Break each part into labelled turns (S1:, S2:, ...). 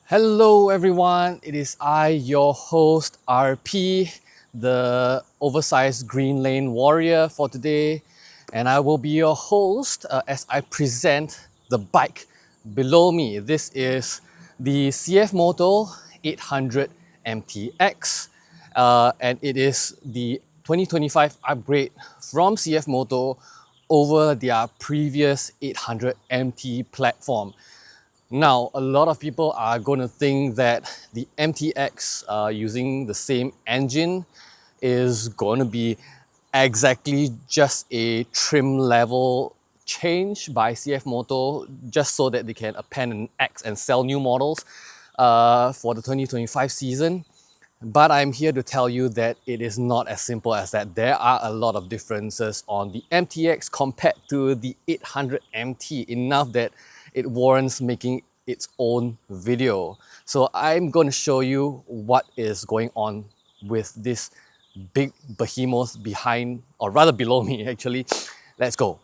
S1: Hello everyone, it is I, your host RP, the oversized green lane warrior for today, and I will be your host as I present the bike below me. This is the CFMoto 800MT-X and it is the 2025 upgrade from CFMoto over their previous 800MT platform. Now, a lot of people are going to think that the MTX using the same engine is going to be exactly just a trim level change by CFMoto just so that they can append an X and sell new models for the 2025 season. But I'm here to tell you that it is not as simple as that. There are a lot of differences on the MTX compared to the 800MT, enough that it warrants making its own video. So I'm going to show you what is going on with this big behemoth behind, or rather below me actually. Let's go.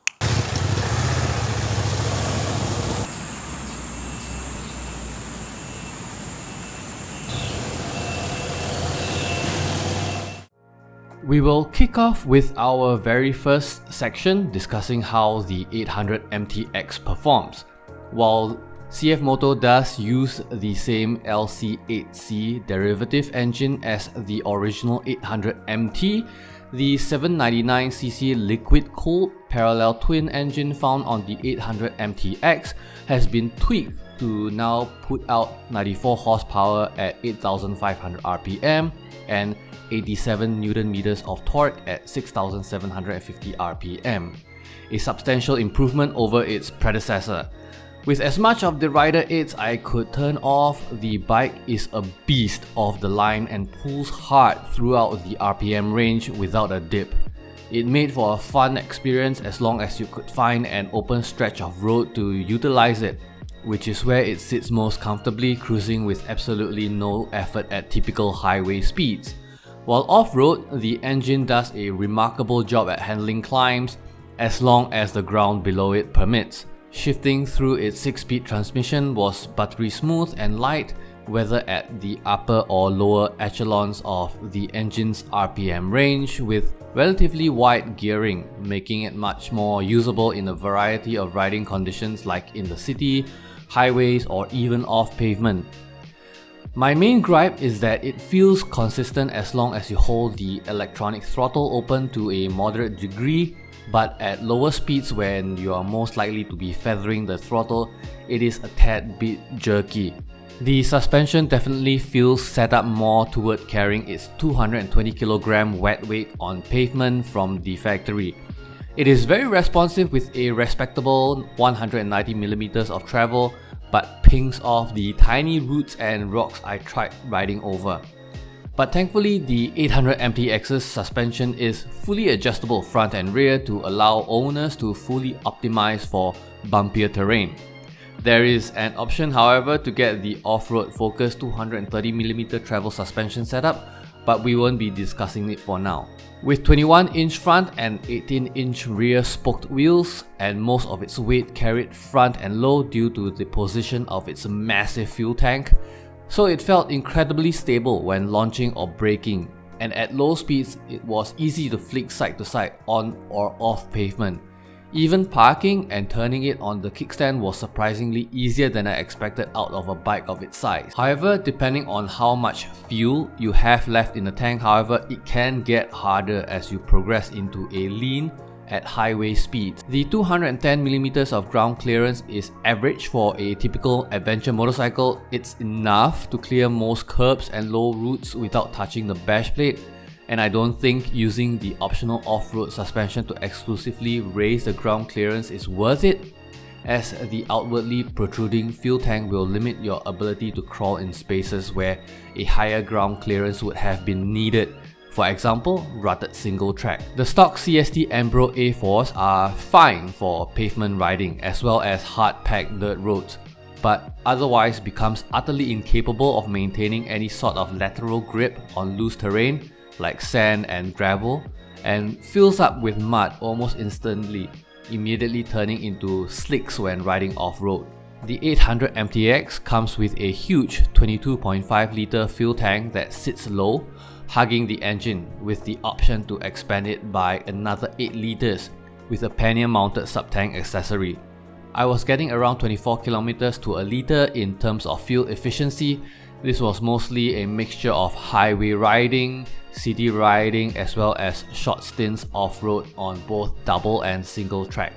S1: We will kick off with our very first section discussing how the 800MT-X performs. While CFMoto does use the same LC8C derivative engine as the original 800MT, the 799cc liquid-cooled parallel twin engine found on the 800MT-X has been tweaked to now put out 94 horsepower at 8,500 RPM and 87 Newton meters of torque at 6,750 RPM, a substantial improvement over its predecessor. With as much of the rider aids I could turn off, the bike is a beast of the line and pulls hard throughout the RPM range without a dip. It made for a fun experience as long as you could find an open stretch of road to utilize it, which is where it sits most comfortably, cruising with absolutely no effort at typical highway speeds. While off-road, the engine does a remarkable job at handling climbs as long as the ground below it permits. Shifting through its 6-speed transmission was buttery smooth and light, whether at the upper or lower echelons of the engine's RPM range, with relatively wide gearing, making it much more usable in a variety of riding conditions like in the city, highways, or even off pavement. My main gripe is that it feels consistent as long as you hold the electronic throttle open to a moderate degree, but at lower speeds when you are most likely to be feathering the throttle, it is a tad bit jerky. The suspension definitely feels set up more toward carrying its 220kg wet weight on pavement from the factory. It is very responsive with a respectable 190mm of travel, but pings off the tiny roots and rocks I tried riding over. But thankfully, the 800MT-X's suspension is fully adjustable front and rear to allow owners to fully optimize for bumpier terrain. There is an option, however, to get the off-road focused 230mm travel suspension setup, but we won't be discussing it for now. With 21-inch front and 18-inch rear spoked wheels, and most of its weight carried front and low due to the position of its massive fuel tank, so it felt incredibly stable when launching or braking, and at low speeds it was easy to flick side to side on or off pavement. Even parking and turning it on the kickstand was surprisingly easier than I expected out of a bike of its size. However, depending on how much fuel you have left in the tank, however, it can get harder as you progress into a lean at highway speeds. The 210mm of ground clearance is average for a typical adventure motorcycle. It's enough to clear most curbs and low routes without touching the bash plate, and I don't think using the optional off-road suspension to exclusively raise the ground clearance is worth it, as the outwardly protruding fuel tank will limit your ability to crawl in spaces where a higher ground clearance would have been needed. For example, rutted single track. The stock CST Ambro A4s are fine for pavement riding as well as hard-packed dirt roads, but otherwise becomes utterly incapable of maintaining any sort of lateral grip on loose terrain like sand and gravel, and fills up with mud almost instantly, immediately turning into slicks when riding off-road. The 800MT-X comes with a huge 22.5 litre fuel tank that sits low, hugging the engine, with the option to expand it by another 8 litres with a pannier mounted sub-tank accessory. I was getting around 24 km to a litre in terms of fuel efficiency. This was mostly a mixture of highway riding, city riding, as well as short stints off-road on both double and single track.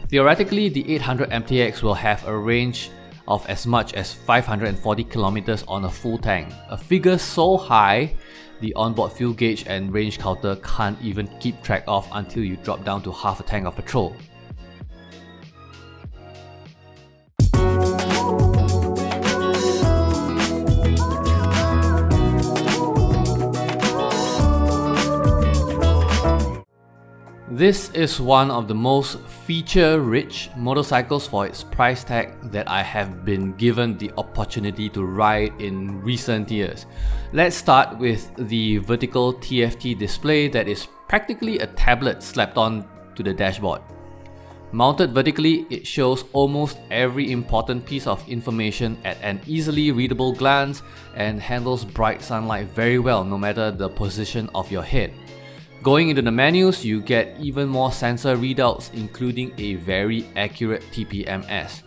S1: Theoretically, the 800MT-X will have a range of as much as 540 km on a full tank, a figure so high the onboard fuel gauge and range counter can't even keep track of until you drop down to half a tank of petrol. This is one of the most feature-rich motorcycles for its price tag that I have been given the opportunity to ride in recent years. Let's start with the vertical TFT display that is practically a tablet slapped on to the dashboard. Mounted vertically, it shows almost every important piece of information at an easily readable glance and handles bright sunlight very well no matter the position of your head. Going into the menus, you get even more sensor readouts, including a very accurate TPMS.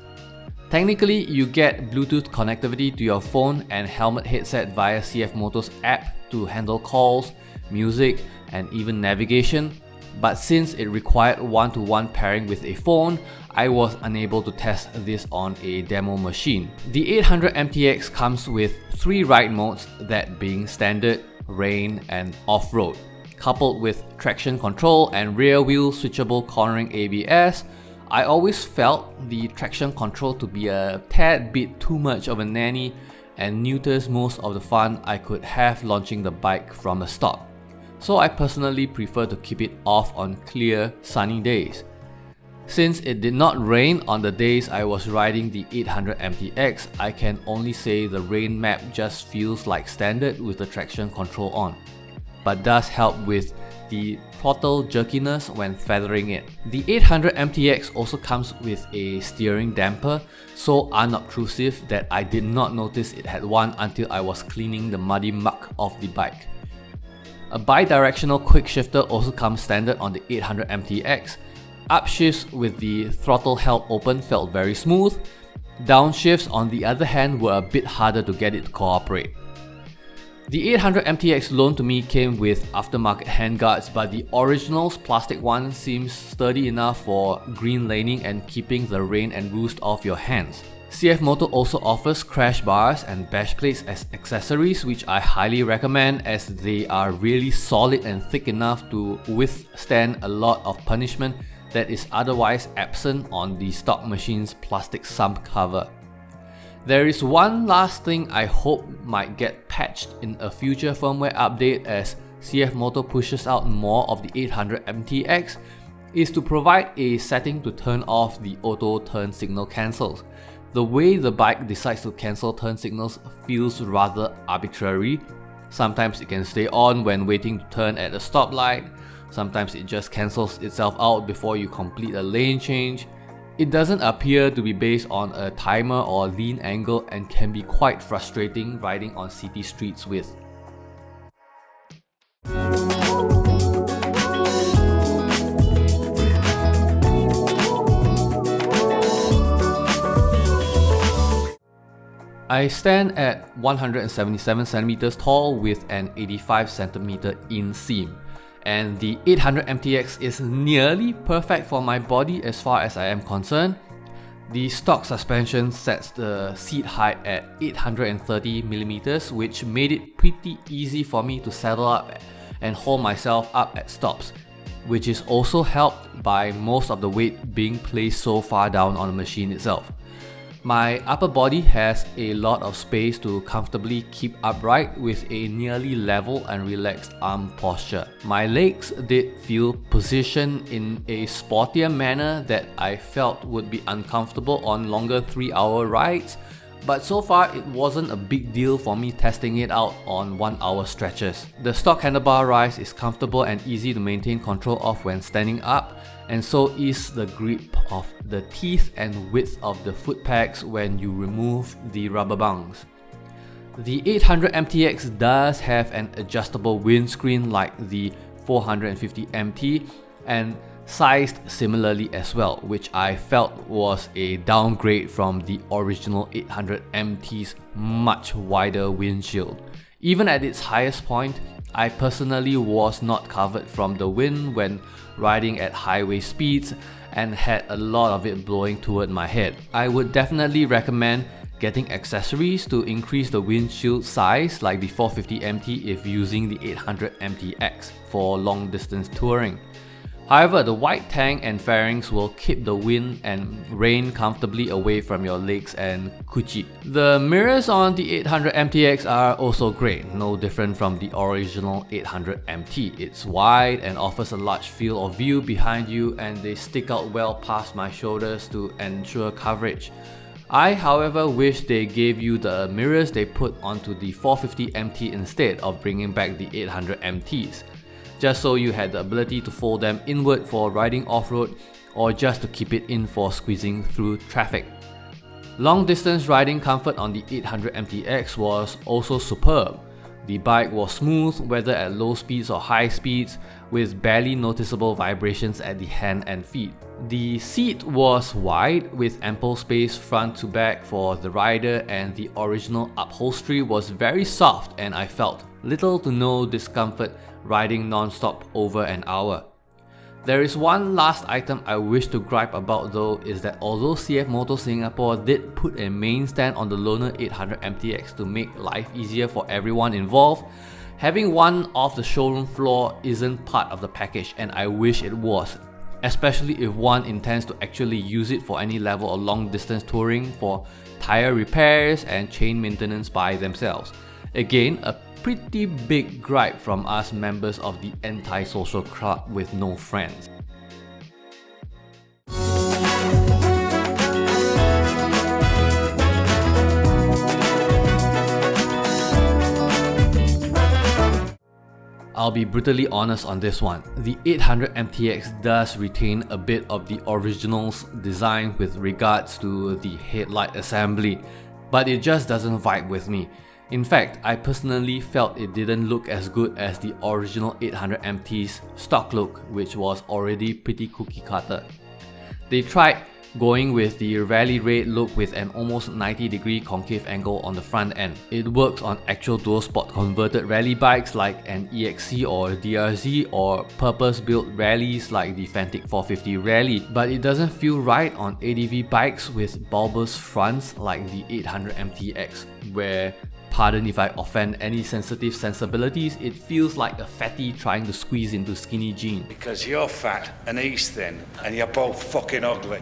S1: Technically, you get Bluetooth connectivity to your phone and helmet headset via CFMoto's app to handle calls, music, and even navigation. But since it required one-to-one pairing with a phone, I was unable to test this on a demo machine. The 800MT-X comes with 3 ride modes, that being standard, rain, and off-road. Coupled with traction control and rear wheel switchable cornering ABS, I always felt the traction control to be a tad bit too much of a nanny and neuters most of the fun I could have launching the bike from a stop. So I personally prefer to keep it off on clear, sunny days. Since it did not rain on the days I was riding the 800MT-X, I can only say the rain map just feels like standard with the traction control on, but does help with the throttle jerkiness when feathering it. The 800MT-X also comes with a steering damper, so unobtrusive that I did not notice it had one until I was cleaning the muddy muck off the bike. A bidirectional quick shifter also comes standard on the 800MT-X. Upshifts with the throttle held open felt very smooth. Downshifts on the other hand were a bit harder to get it to cooperate. The 800MT-X loaned to me came with aftermarket handguards, but the original's plastic one seems sturdy enough for green laning and keeping the rain and roost off your hands. CFMoto also offers crash bars and bash plates as accessories, which I highly recommend as they are really solid and thick enough to withstand a lot of punishment that is otherwise absent on the stock machine's plastic sump cover. There is one last thing I hope might get patched in a future firmware update as CFMoto pushes out more of the 800MT-X, is to provide a setting to turn off the auto turn signal cancels. The way the bike decides to cancel turn signals feels rather arbitrary. Sometimes it can stay on when waiting to turn at a stoplight, sometimes it just cancels itself out before you complete a lane change. It doesn't appear to be based on a timer or lean angle and can be quite frustrating riding on city streets with. I stand at 177 cm tall with an 85 cm inseam, and the 800MT-X is nearly perfect for my body as far as I am concerned. The stock suspension sets the seat height at 830mm, which made it pretty easy for me to saddle up and hold myself up at stops, which is also helped by most of the weight being placed so far down on the machine itself. My upper body has a lot of space to comfortably keep upright with a nearly level and relaxed arm posture. My legs did feel positioned in a sportier manner that I felt would be uncomfortable on longer 3-hour rides, but so far it wasn't a big deal for me testing it out on 1 hour stretches. The stock handlebar rise is comfortable and easy to maintain control of when standing up, and so is the grip of the teeth and width of the foot pegs when you remove the rubber bungs. The 800MT-X does have an adjustable windscreen like the 450MT and sized similarly as well, which I felt was a downgrade from the original 800MT's much wider windshield. Even at its highest point, I personally was not covered from the wind when riding at highway speeds and had a lot of it blowing toward my head. I would definitely recommend getting accessories to increase the windshield size like the 450MT if using the 800MT-X for long distance touring. However, the white tank and fairings will keep the wind and rain comfortably away from your legs and coochie. The mirrors on the 800MT-X are also great, no different from the original 800MT. It's wide and offers a large field of view behind you, and they stick out well past my shoulders to ensure coverage. I, however, wish they gave you the mirrors they put onto the 450MT instead of bringing back the 800MTs. Just so you had the ability to fold them inward for riding off-road or just to keep it in for squeezing through traffic. Long distance riding comfort on the 800MT-X was also superb. The bike was smooth whether at low speeds or high speeds, with barely noticeable vibrations at the hand and feet. The seat was wide with ample space front to back for the rider, and the original upholstery was very soft, and I felt little to no discomfort riding non-stop over an hour. There is one last item I wish to gripe about though, is that although CFMoto Singapore did put a main stand on the loaner 800MT-X to make life easier for everyone involved, having one off the showroom floor isn't part of the package, and I wish it was, especially if one intends to actually use it for any level of long distance touring for tyre repairs and chain maintenance by themselves. Again, a pretty big gripe from us members of the anti-social club with no friends. I'll be brutally honest on this one. The 800MT-X does retain a bit of the original's design with regards to the headlight assembly, but it just doesn't vibe with me. In fact, I personally felt it didn't look as good as the original 800MT's stock look, which was already pretty cookie cutter. They tried going with the rally raid look with an almost 90-degree concave angle on the front end. It works on actual dual sport converted rally bikes like an EXC or DRZ, or purpose-built rallies like the Fantic 450 Rally, but it doesn't feel right on ADV bikes with bulbous fronts like the 800MT-X, where, pardon if I offend any sensitive sensibilities, it feels like a fatty trying to squeeze into skinny jeans.
S2: Because you're fat and he's thin and you're both fucking ugly.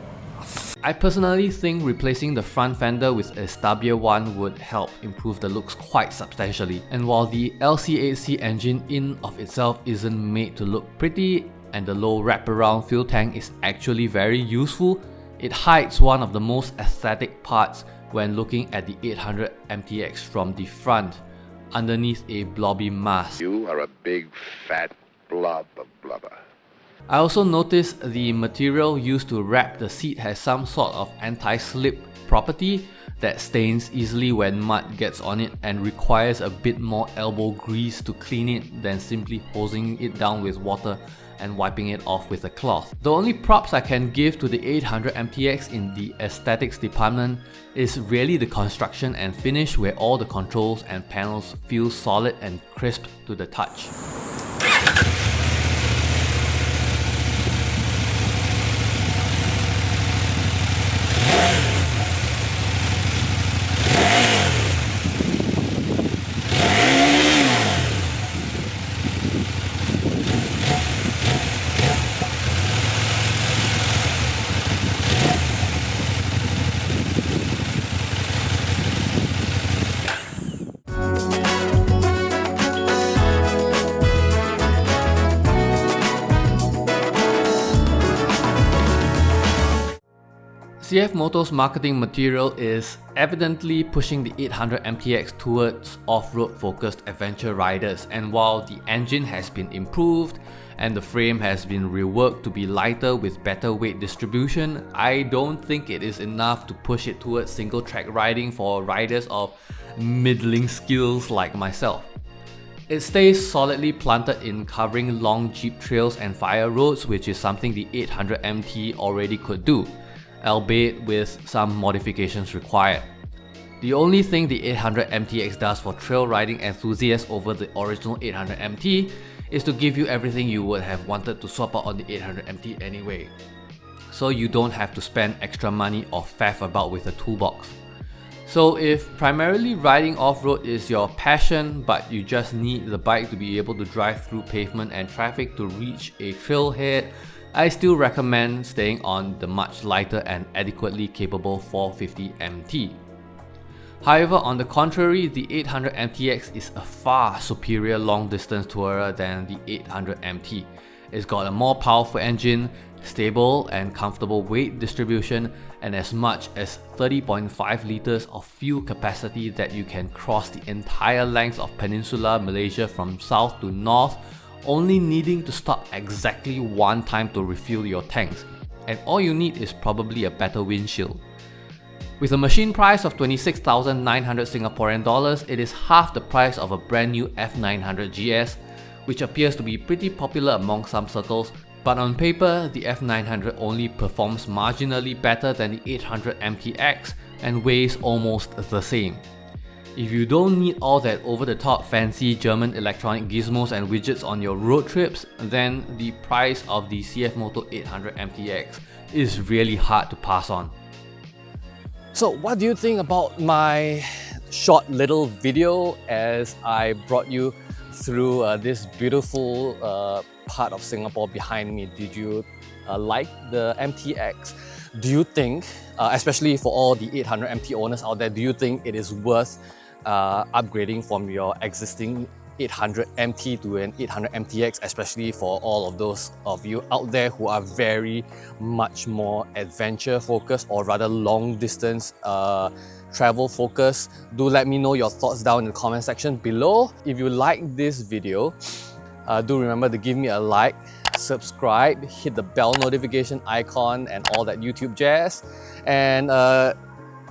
S1: I personally think replacing the front fender with a stubbier one would help improve the looks quite substantially. And while the LC8C engine in of itself isn't made to look pretty, and the low wraparound fuel tank is actually very useful, it hides one of the most aesthetic parts when looking at the 800MT-X from the front, underneath a blobby mass.
S3: You are a big fat blob of blubber.
S1: I also noticed the material used to wrap the seat has some sort of anti-slip property that stains easily when mud gets on it and requires a bit more elbow grease to clean it than simply hosing it down with water and wiping it off with a cloth. The only props I can give to the 800MT-X in the aesthetics department is really the construction and finish, where all the controls and panels feel solid and crisp to the touch. CFMoto's marketing material is evidently pushing the 800MT-X towards off-road focused adventure riders, and while the engine has been improved and the frame has been reworked to be lighter with better weight distribution, I don't think it is enough to push it towards single track riding for riders of middling skills like myself. It stays solidly planted in covering long jeep trails and fire roads, which is something the 800MT already could do, albeit with some modifications required. The only thing the 800MT-X does for trail riding enthusiasts over the original 800MT is to give you everything you would have wanted to swap out on the 800MT anyway, so you don't have to spend extra money or faff about with a toolbox. So if primarily riding off-road is your passion, but you just need the bike to be able to drive through pavement and traffic to reach a trailhead, I still recommend staying on the much lighter and adequately capable 450MT. However, on the contrary, the 800MT-X is a far superior long-distance tourer than the 800MT. It's got a more powerful engine, stable and comfortable weight distribution, and as much as 30.5 liters of fuel capacity that you can cross the entire length of Peninsular Malaysia from south to north, only needing to stop exactly one time to refuel your tanks, and all you need is probably a better windshield. With a machine price of 26,900 Singaporean dollars, it is half the price of a brand new F900 GS, which appears to be pretty popular among some circles, but on paper, the F900 only performs marginally better than the 800MT-X and weighs almost the same. If you don't need all that over-the-top fancy German electronic gizmos and widgets on your road trips, then the price of the CFMoto 800MT-X is really hard to pass on.
S4: So what do you think about my short little video as I brought you through this beautiful part of Singapore behind me? Did you like the MT-X? Do you think, especially for all the 800MT owners out there, do you think it is worth upgrading from your existing 800MT to an 800MT-X, especially for all of those of you out there who are very much more adventure focused, or rather long distance travel focused? Do let me know your thoughts down in the comment section below. If you like this video, do remember to give me a like, subscribe, hit the bell notification icon and all that YouTube jazz. And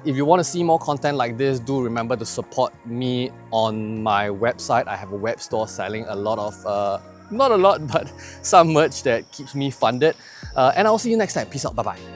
S4: if you want to see more content like this, do remember to support me on my website. I have a web store selling a lot of, not a lot, but some merch that keeps me funded. And I'll see you next time. Peace out. Bye-bye.